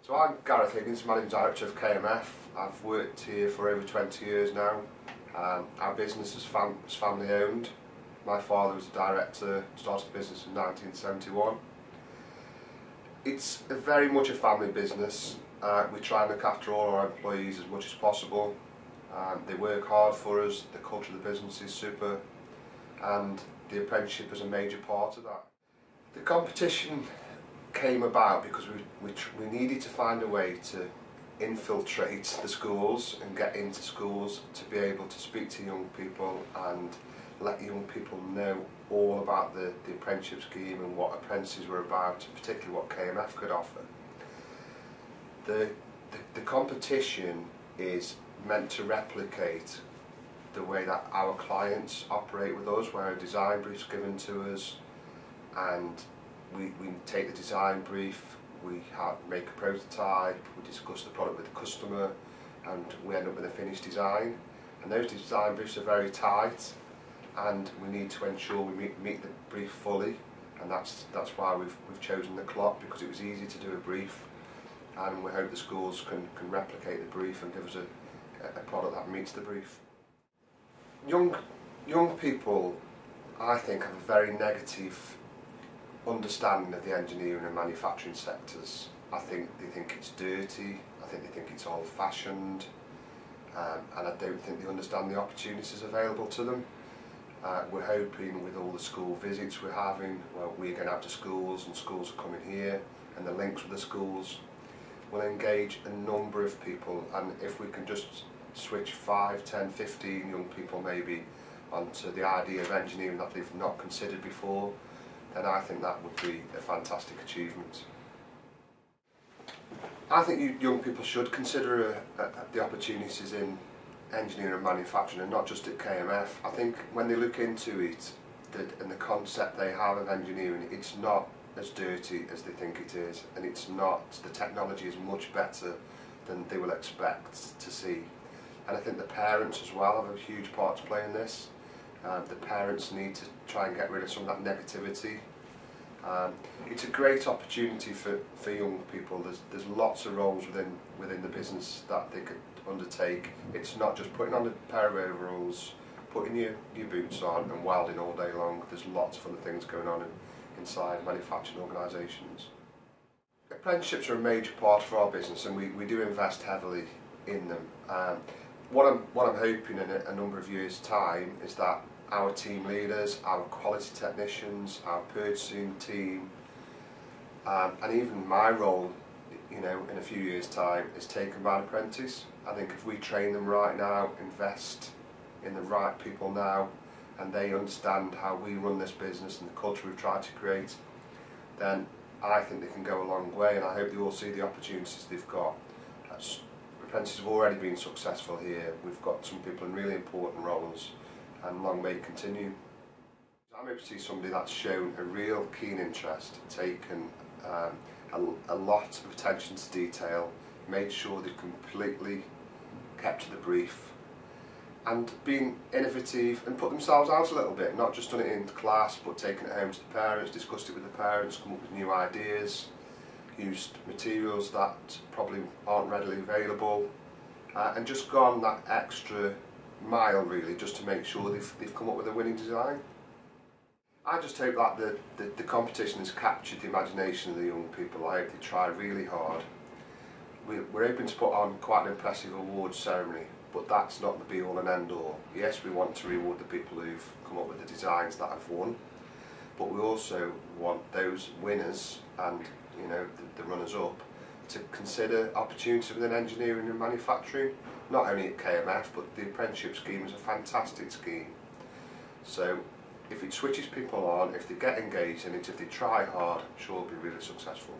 So I'm Gareth Higgins, Managing Director of KMF. I've worked here for over 20 years now. Our business is family owned. My father was a director, started the business in 1971. It's very much a family business. We try and look after all our employees as much as possible. They work hard for us, the culture of the business is super, and the apprenticeship is a major part of that. The competition came about because we needed to find a way to infiltrate the schools and get into schools to be able to speak to young people and let young people know all about the apprenticeship scheme and what apprentices were about, and particularly what KMF could offer. The competition is meant to replicate the way that our clients operate with us, where a design brief is given to us and we take the design brief, we make a prototype, we discuss the product with the customer, and we end up with a finished design. And those design briefs are very tight, and we need to ensure we meet the brief fully, and that's why we've chosen the clock, because it was easy to do a brief, and we hope the schools can replicate the brief and give us a product that meets the brief. Young people, I think, have a very negative understanding of the engineering and manufacturing sectors. I think they think it's dirty, I think they think it's old-fashioned, and I don't think they understand the opportunities available to them. We're hoping with all the school visits we're having, well, we're going out to schools and schools are coming here, and the links with the schools will engage a number of people, and if we can just switch 5, 10, 15 young people maybe onto the idea of engineering that they've not considered before, then I think that would be a fantastic achievement. I think young people should consider the opportunities in engineering and manufacturing, and not just at KMF. I think when they look into it and the concept they have of engineering, it's not as dirty as they think it is, and it's not, the technology is much better than they will expect to see. And I think the parents as well have a huge part to play in this. The parents need to try and get rid of some of that negativity. It's a great opportunity for young people. There's lots of roles within the business that they could undertake. It's not just putting on a pair of overalls, putting your boots on and welding all day long. There's lots of other things going on inside manufacturing organisations. Apprenticeships are a major part of our business, and we do invest heavily in them. What I'm hoping in a number of years' time is that our team leaders, our quality technicians, our purchasing team, and even my role, in a few years' time, is taken by an apprentice. I think if we train them right now, invest in the right people now, and they understand how we run this business and the culture we've tried to create, then I think they can go a long way, and I hope they all see the opportunities they've got. Apprentices have already been successful here. We've got some people in really important roles, and long may it continue. I'm able to see somebody that's shown a real keen interest, taken a lot of attention to detail, made sure they've completely kept to the brief, and been innovative and put themselves out a little bit, not just done it in class but taken it home to the parents, discussed it with the parents, come up with new ideas, used materials that probably aren't readily available, and just gone that extra mile really, just to make sure they've come up with a winning design. I just hope that the competition has captured the imagination of the young people. I hope they try really hard. We're hoping to put on quite an impressive awards ceremony, but that's not the be all and end all. Yes, we want to reward the people who've come up with the designs that have won, but we also want those winners and the runners up to consider opportunities within engineering and manufacturing, not only at KMF, but the apprenticeship scheme is a fantastic scheme. So if it switches people on, if they get engaged in it, if they try hard, I'm sure it'll be really successful.